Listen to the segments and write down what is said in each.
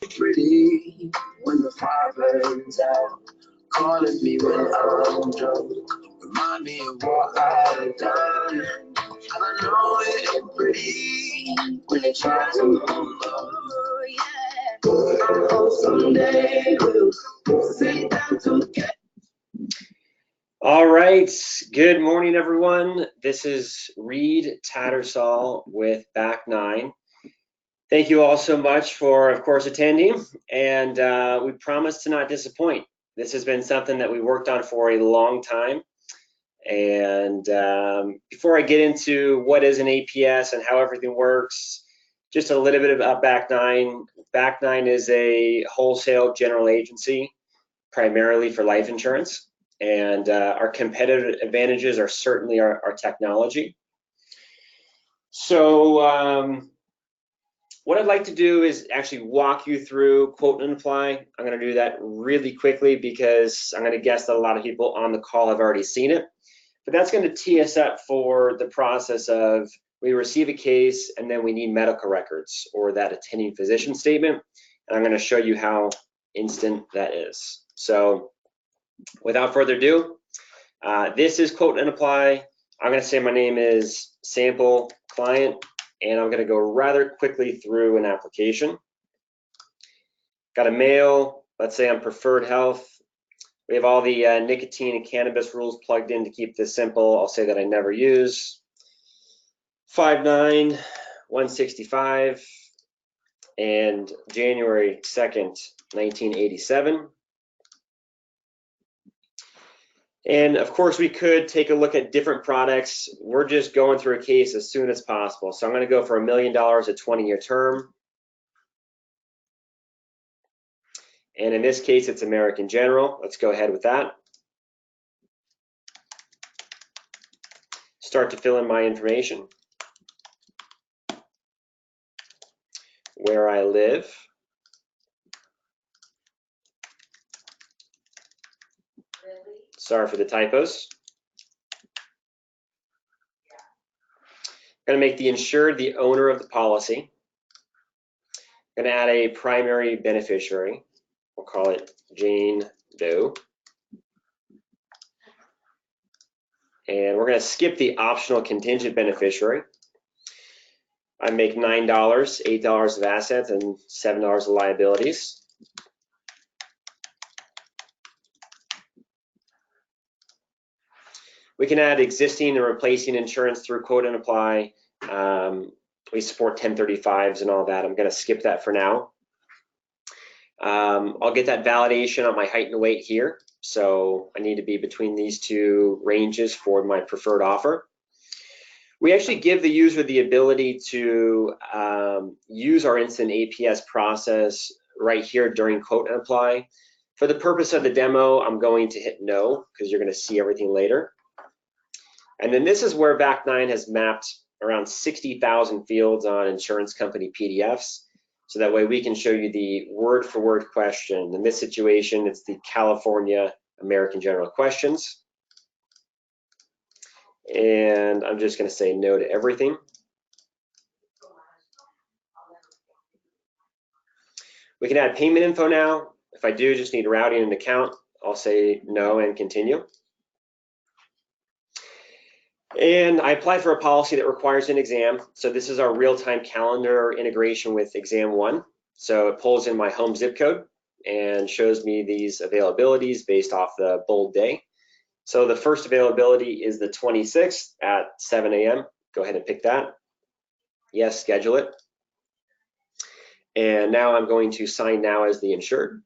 pretty when the fire burns out. Calling me when I'm drunk. Remind me of what I've done. I know it ain't pretty when they try to hold on. I hope someday we'll sit down together. All right, good morning, everyone. This is Reed Tattersall with Back 9. Thank you all so much for, of course, attending, and we promise to not disappoint. This has been something that we worked on for a long time, and before I get into what is an APS and how everything works, just a little bit about Back 9. Back 9 is a wholesale general agency, primarily for life insurance. And our competitive advantages are certainly our technology. So what I'd like to do is actually walk you through quote and apply. I'm going to do that really quickly because I'm going to guess that a lot of people on the call have already seen it. But that's going to tee us up for the process of we receive a case and then we need medical records or that attending physician statement. And I'm going to show you how instant that is. So without further ado, this is quote and apply. I'm going to say my name is sample client, and I'm going to go rather quickly through an application. Got a mail. Let's say I'm Preferred Health. We have all the nicotine and cannabis rules plugged in to keep this simple. I'll say that I never use. 5/9/165 and January 2nd, 1987. And of course, we could take a look at different products. We're just going through a case as soon as possible. So I'm going to go for $1 million, a 20-year term. And in this case, it's American General. Let's go ahead with that. Start to fill in my information. Where I live. Sorry for the typos. I'm going to make the insured the owner of the policy. I'm going to add a primary beneficiary. We'll call it Jane Doe. And we're going to skip the optional contingent beneficiary. I make $9, $8 of assets, and $7 of liabilities. We can add existing and replacing insurance through quote and apply. We support 1035s and all that. I'm going to skip that for now. I'll get that validation on my height and weight here. So I need to be between these two ranges for my preferred offer. We actually give the user the ability to use our instant APS process right here during quote and apply. For the purpose of the demo, I'm going to hit no because you're going to see everything later. And then this is where Back 9 has mapped around 60,000 fields on insurance company PDFs. So that way we can show you the word for word question. In this situation, it's the California American General questions. And I'm just going to say no to everything. We can add payment info now. If I do just need routing and account, I'll say no and continue. And I applied for a policy that requires an exam. So this is our real-time calendar integration with exam 1. So it pulls in my home zip code and shows me these availabilities based off the bold day. So the first availability is the 26th at 7 a.m. Go ahead and pick that. Yes, schedule it. And now I'm going to sign now as the insured.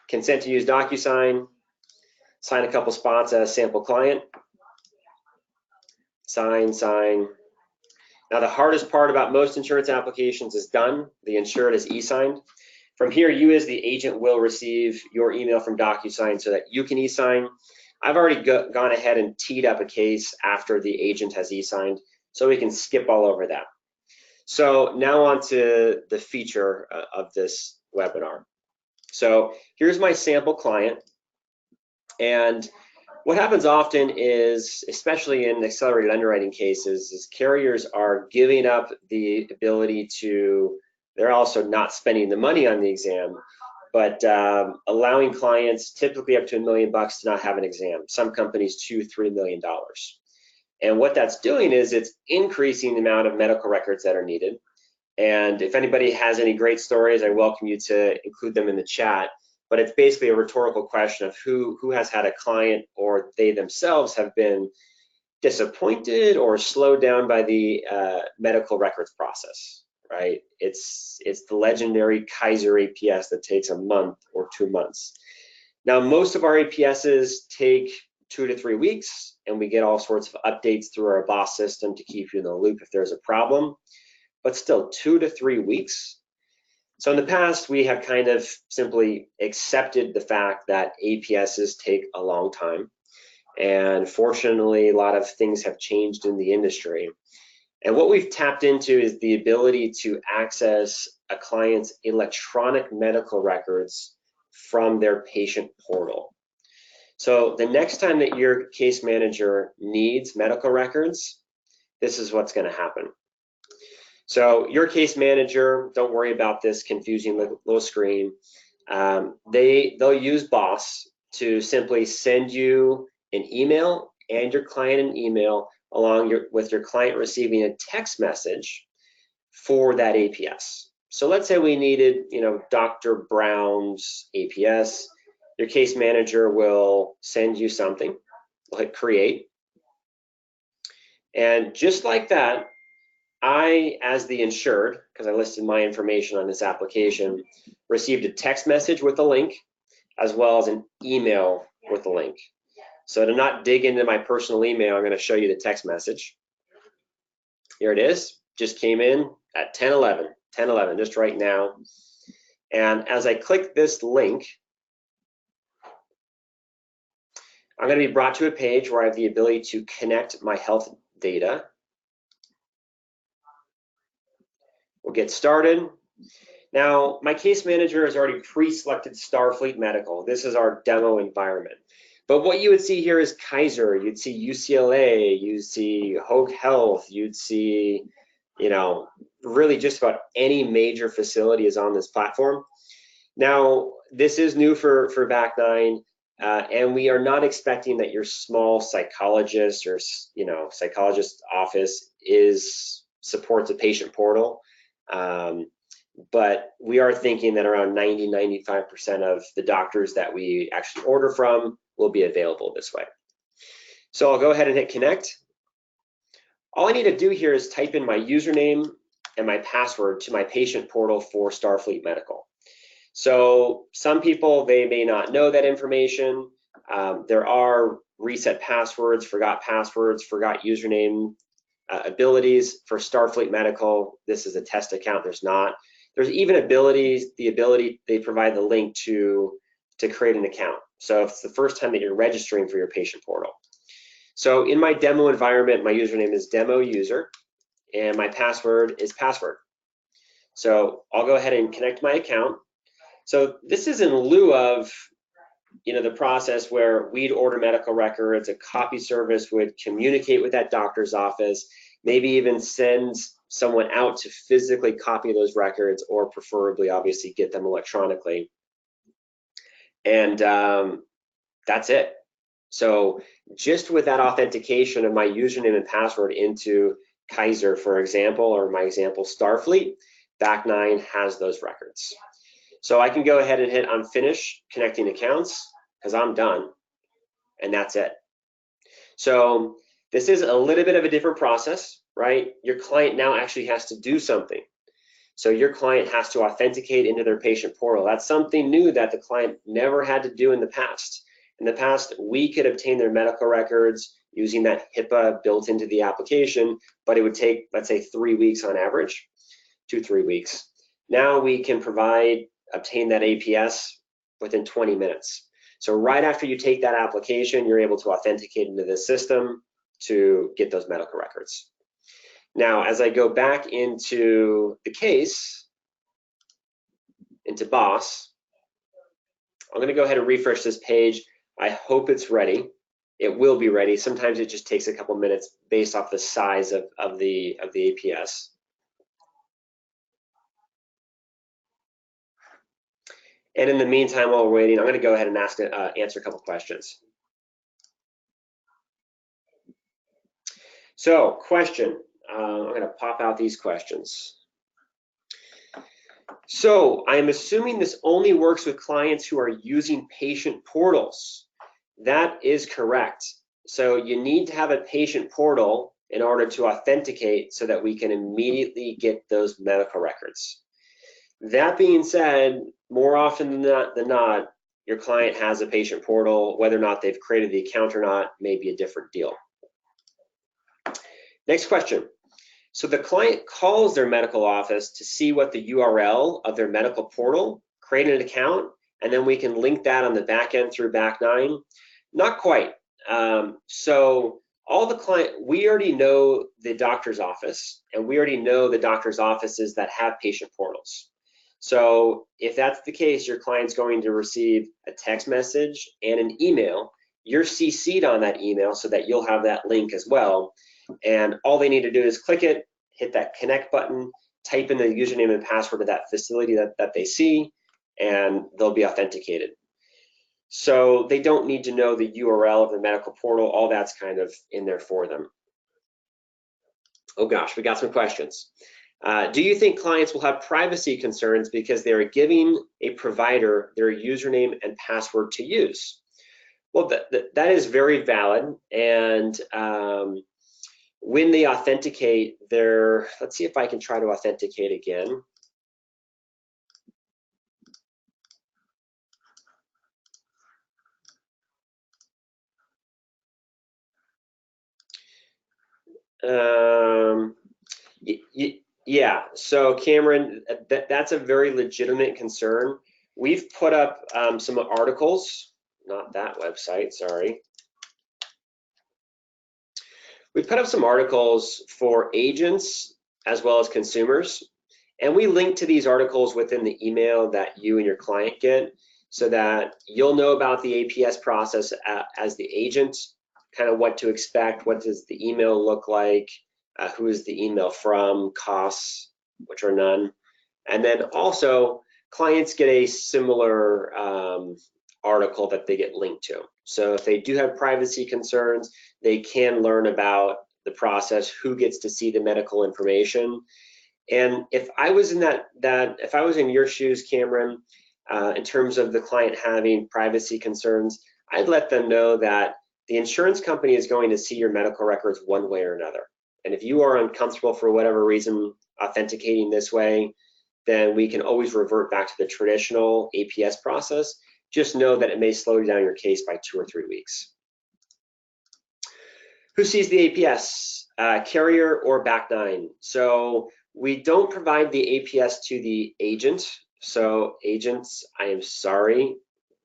Consent to use DocuSign, sign a couple spots as sample client, sign. Now the hardest part about most insurance applications is done. The insured is e-signed. From here, you as the agent will receive your email from DocuSign so that you can e-sign. I've already gone ahead and teed up a case after the agent has e-signed, so we can skip all over that. So now on to the feature of this webinar. So here's my sample client, and What happens often is, especially in accelerated underwriting cases, is carriers are giving up the ability to, they're also not spending the money on the exam, but allowing clients typically up to $1 million to not have an exam. Some companies $2-3 million. And what that's doing is it's increasing the amount of medical records that are needed. And if anybody has any great stories, I welcome you to include them in the chat. But it's basically a rhetorical question of who has had a client or they themselves have been disappointed or slowed down by the medical records process, right? It's the legendary Kaiser APS that takes a month or 2 months. Now, most of our APSs take 2 to 3 weeks, and we get all sorts of updates through our BOSS system to keep you in the loop if there's a problem, but still 2 to 3 weeks. So in the past, we have kind of simply accepted the fact that APSs take a long time. And fortunately, a lot of things have changed in the industry. And what we've tapped into is the ability to access a client's electronic medical records from their patient portal. So the next time that your case manager needs medical records, this is what's going to happen. So your case manager, don't worry about this confusing little screen. They'll use BOSS to simply send you an email and your client an email with your client receiving a text message for that APS. So let's say we needed, Dr. Brown's APS. Your case manager will send you something. We'll hit create. And just like that, I, as the insured, because I listed my information on this application, received a text message with a link, as well as an email with a link. So to not dig into my personal email, I'm going to show you the text message. Here it is, just came in at 10:11, just right now. And as I click this link, I'm going to be brought to a page where I have the ability to connect my health data. We'll get started. Now, my case manager has already pre-selected Starfleet Medical. This is our demo environment. But what you would see here is Kaiser, you'd see UCLA, you'd see Hoag Health, you'd see, really just about any major facility is on this platform. Now, this is new for Back9, and we are not expecting that your small psychologist or, psychologist office supports a patient portal. But we are thinking that around 90–95% of the doctors that we actually order from will be available this way. So I'll go ahead and hit connect. All I need to do here is type in my username and my password to my patient portal for Starfleet Medical. So some people, they may not know that information. There are reset passwords, forgot username abilities for Starfleet Medical. This is a test account, there's not. There's even the ability, they provide the link to create an account. So if it's the first time that you're registering for your patient portal. So in my demo environment, my username is demo user and my password is password. So I'll go ahead and connect my account. So this is in lieu of the process where we'd order medical records, a copy service would communicate with that doctor's office, maybe even send someone out to physically copy those records, or preferably, obviously, get them electronically. And that's it. So just with that authentication of my username and password into Kaiser, for example, or my example, Starfleet, Back9 has those records. So I can go ahead and hit on finish connecting accounts because I'm done, and that's it. So this is a little bit of a different process, right? Your client now actually has to do something. So your client has to authenticate into their patient portal. That's something new that the client never had to do in the past. In the past, we could obtain their medical records using that HIPAA built into the application, but it would take, let's say, 3 weeks on average, 2–3 weeks. Now we can obtain that APS within 20 minutes. So right after you take that application, you're able to authenticate into the system to get those medical records. Now, as I go back into the case, into BOSS, I'm going to go ahead and refresh this page. I hope it's ready. it will be ready. Sometimes it just takes a couple minutes based off the size of the APS. And in the meantime, while we're waiting, I'm going to go ahead and answer a couple questions. So, question. I'm going to pop out these questions. So, I'm assuming this only works with clients who are using patient portals. That is correct. So, you need to have a patient portal in order to authenticate so that we can immediately get those medical records. That being said, more often than not, your client has a patient portal. Whether or not they've created the account or not may be a different deal. Next question. So the client calls their medical office to see what the URL of their medical portal, create an account, and then we can link that on the back end through Back9. Not quite. So all the we already know the doctor's office, and we already know the doctor's offices that have patient portals. So if that's the case, your client's going to receive a text message and an email. You're CC'd on that email so that you'll have that link as well. And all they need to do is click it, hit that connect button, type in the username and password of that facility that they see, and they'll be authenticated. So they don't need to know the URL of the medical portal. All that's kind of in there for them. Oh gosh, we got some questions. Do you think clients will have privacy concerns because they are giving a provider their username and password to use? Well, that is very valid. And when they authenticate let's see if I can try to authenticate again. Yeah, so Cameron, that's a very legitimate concern. We've put up some articles, not that website, sorry. We put up some articles for agents as well as consumers, and we link to these articles within the email that you and your client get so that you'll know about the APS process as the agent, kind of what to expect, what does the email look like, who is the email from, costs, which are none. And then also clients get a similar article that they get linked to. So if they do have privacy concerns, they can learn about the process, who gets to see the medical information. And if I was in if I was in your shoes, Cameron, in terms of the client having privacy concerns, I'd let them know that the insurance company is going to see your medical records one way or another. And if you are uncomfortable for whatever reason authenticating this way, then we can always revert back to the traditional APS process. Just know that it may slow down your case by 2 or 3 weeks. Who sees the APS? Carrier or Back9? So we don't provide the APS to the agent. So agents, I am sorry,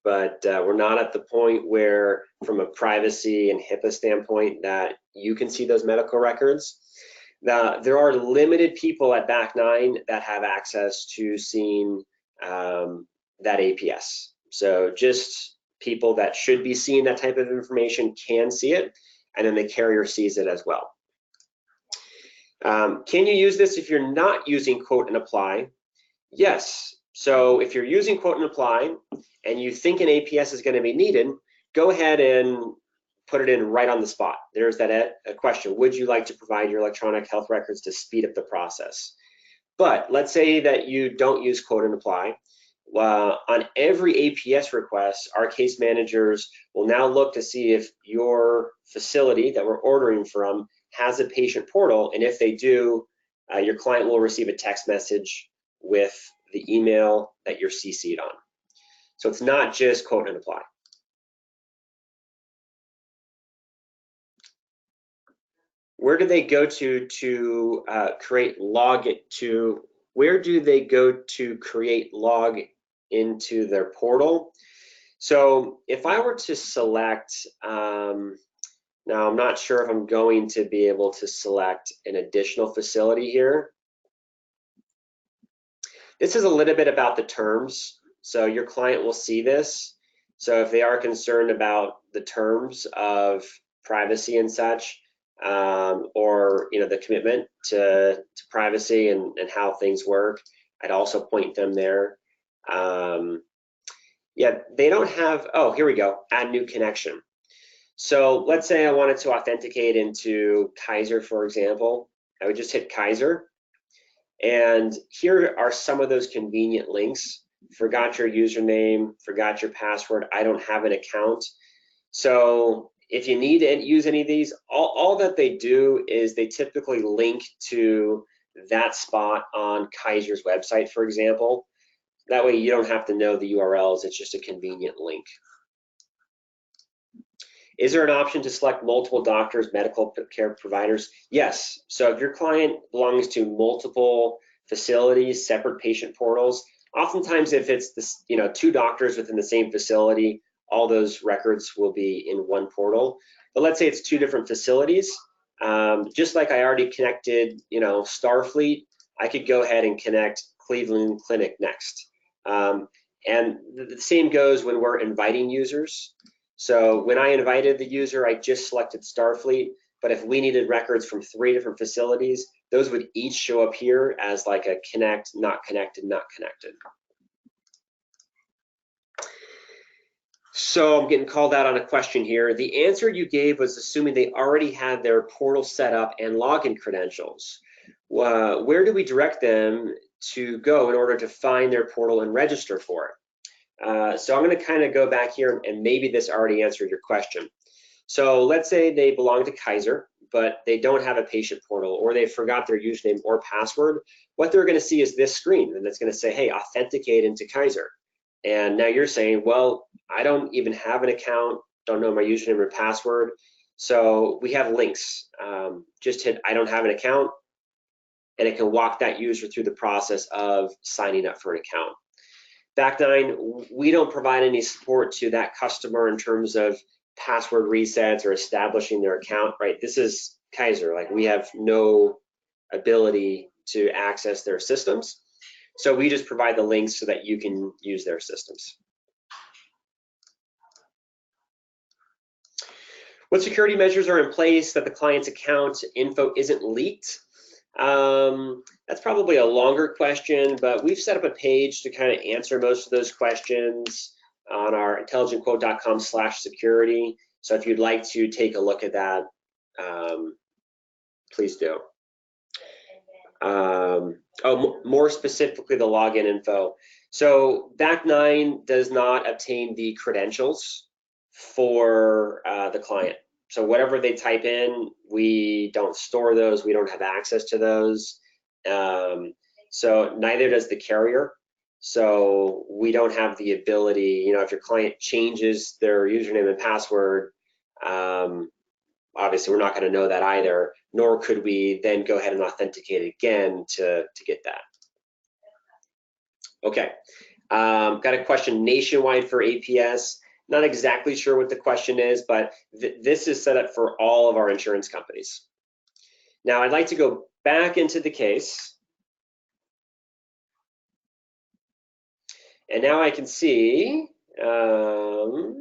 but we're not at the point where, from a privacy and HIPAA standpoint, that you can see those medical records. There are limited people at Back9 that have access to seeing that APS. So just people that should be seeing that type of information can see it, and then the carrier sees it as well. Can you use this if you're not using quote and apply? Yes. So if you're using quote and apply and you think an APS is going to be needed, go ahead and put it in right on the spot. There's that question. Would you like to provide your electronic health records to speed up the process? But let's say that you don't use quote and apply. On every APS request, our case managers will now look to see if your facility that we're ordering from has a patient portal, and if they do, your client will receive a text message with the email that you're CC'd on. So it's not just quote and apply. Where do they go to create log to? Where do they go to create log into their portal? So if I were to select, now I'm not sure if I'm going to be able to select an additional facility here. This is a little bit about the terms. So your client will see this. So if they are concerned about the terms of privacy and such, or the commitment to privacy and how things work, I'd also point them there. Yeah, they don't have, oh, here we go, add new connection. So let's say I wanted to authenticate into Kaiser, for example. I would just hit Kaiser. And here are some of those convenient links. Forgot your username, forgot your password, I don't have an account. So if you need to use any of these, all that they do is they typically link to that spot on Kaiser's website, for example. That way you don't have to know the URLs, it's just a convenient link. Is there an option to select multiple doctors, medical care providers? Yes. So if your client belongs to multiple facilities, separate patient portals, oftentimes if it's this, 2 doctors within the same facility, all those records will be in one portal. But let's say it's 2 different facilities. Just like I already connected, Starfleet, I could go ahead and connect Cleveland Clinic next. And the same goes when we're inviting users. So when I invited the user, I just selected Starfleet, but if we needed records from 3 different facilities, those would each show up here as like a connect, not connected, not connected. So I'm getting called out on a question here. The answer you gave was assuming they already had their portal set up and login credentials. Where do we direct them to go in order to find their portal and register for it? So I'm going to kind of go back here, and maybe this already answered your question. So let's say they belong to Kaiser, but they don't have a patient portal, or they forgot their username or password. What they're going to see is this screen, and it's going to say, hey, authenticate into Kaiser. And now you're saying, well, I don't even have an account, don't know my username or password. So we have links. Just hit I don't have an account, and it can walk that user through the process of signing up for an account. Back9, we don't provide any support to that customer in terms of password resets or establishing their account, right? This is Kaiser, like we have no ability to access their systems. So we just provide the links so that you can use their systems. What security measures are in place that the client's account info isn't leaked? That's probably a longer question, but we've set up a page to kind of answer most of those questions on our intelligentquote.com/security. So if you'd like to take a look at that, please do. More specifically, the login info. So Back9 does not obtain the credentials for the client. So whatever they type in, we don't store those. We don't have access to those. So neither does the carrier. So we don't have the ability, if your client changes their username and password, obviously we're not going to know that either, nor could we then go ahead and authenticate again to get that. Okay, got a question nationwide for APS. Not exactly sure what the question is, but this is set up for all of our insurance companies. Now I'd like to go back into the case. And now I can see that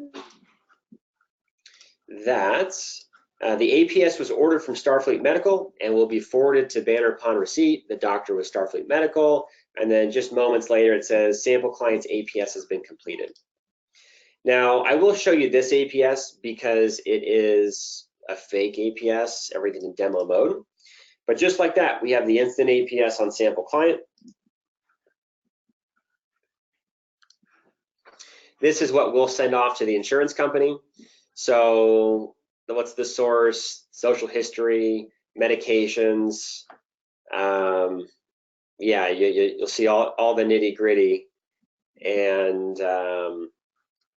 the APS was ordered from Starfleet Medical and will be forwarded to Banner upon receipt. The doctor was Starfleet Medical, and then just moments later it says sample client's APS has been completed. Now I will show you this APS because it is a fake APS, everything in demo mode. But just like that, we have the instant APS on sample client. This is what we'll send off to the insurance company. So what's the source, social history, medications. Yeah, you'll see all the nitty gritty and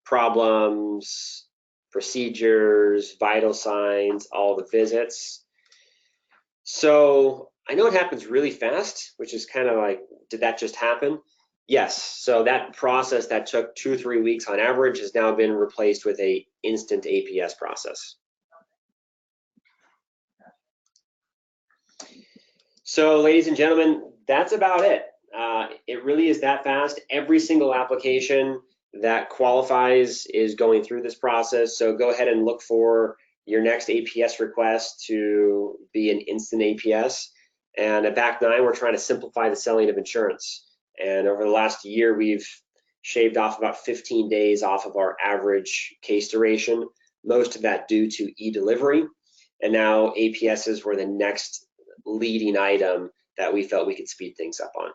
problems, procedures, vital signs, all the visits. So I know it happens really fast, which is kind of like, did that just happen? Yes, so that process that took 2 or 3 weeks on average has now been replaced with an instant APS process. So ladies and gentlemen, that's about it. It really is that fast. Every single application that qualifies is going through this process. So go ahead and look for your next APS request to be an instant APS. And at Back 9, we're trying to simplify the selling of insurance. And over the last year, we've shaved off about 15 days off of our average case duration, most of that due to e-delivery. And now APSs were the next leading item that we felt we could speed things up on.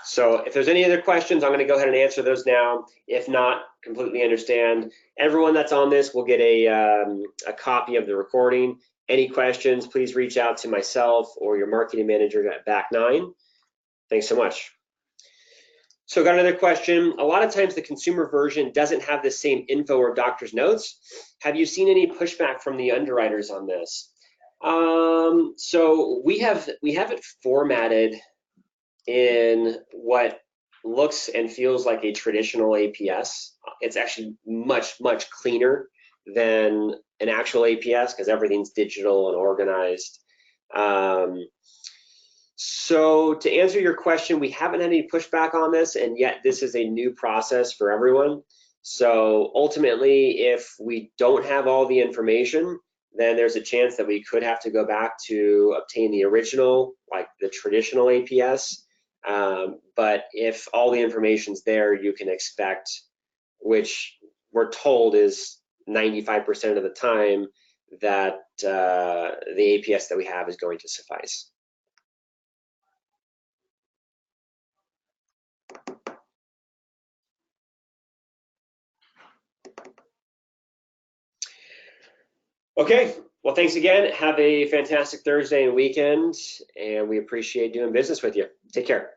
So if there's any other questions, I'm going to go ahead and answer those now. If not, completely understand. Everyone that's on this will get a copy of the recording. Any questions, please reach out to myself or your marketing manager at Back 9. Thanks so much. So got another question. A lot of times the consumer version doesn't have the same info or doctor's notes. Have you seen any pushback from the underwriters on this? So we have it formatted in what looks and feels like a traditional APS. It's actually much cleaner than an actual APS because everything's digital and organized. So to answer your question, we haven't had any pushback on this, and yet this is a new process for everyone. So ultimately, if we don't have all the information, then there's a chance that we could have to go back to obtain the original, like the traditional APS. But if all the information's there, you can expect, which we're told is 95% of the time, that the APS that we have is going to suffice. Okay, well, thanks again. Have a fantastic Thursday and weekend, and we appreciate doing business with you. Take care.